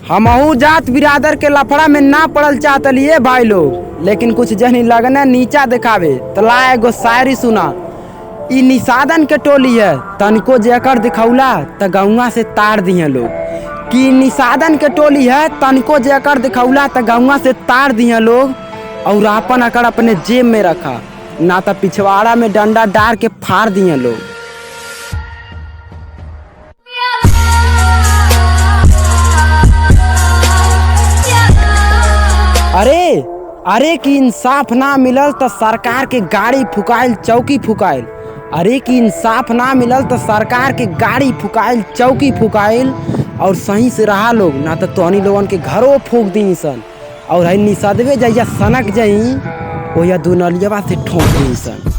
हमहू जात बिरादर के लफड़ा में ना पड़ल चाहतलिए भाई लोग, लेकिन कुछ जनी लगने नीचा दिखावे तला एगो शायरी सुना। ई निषादन के टोली है, तनिको जेकर दिखौला त गौवा से तार दिए लोग। कि निषादन के टोली है, तनिको जेकर दिखौला त गौवा से तार दिए लोग। और अपन अकड़ अपने जेब में रखा, ना तो पिछवाड़ा में डंडा डार के फाड़ दिए लोग। अरे अरे कि इंसाफ ना मिलल तो सरकार के गाड़ी फुकाइल चौकी फुकाइल। अरे कि इंसाफ ना मिलल तो सरकार के गाड़ी फुकाइल चौकी फुकाइल। और सही से रहा लोग, ना तो तोहनी लोगन के घरों फूक दी सन। और है निषादवे जैया सनक जई ओया दुनलियवा से ठोक दी सन।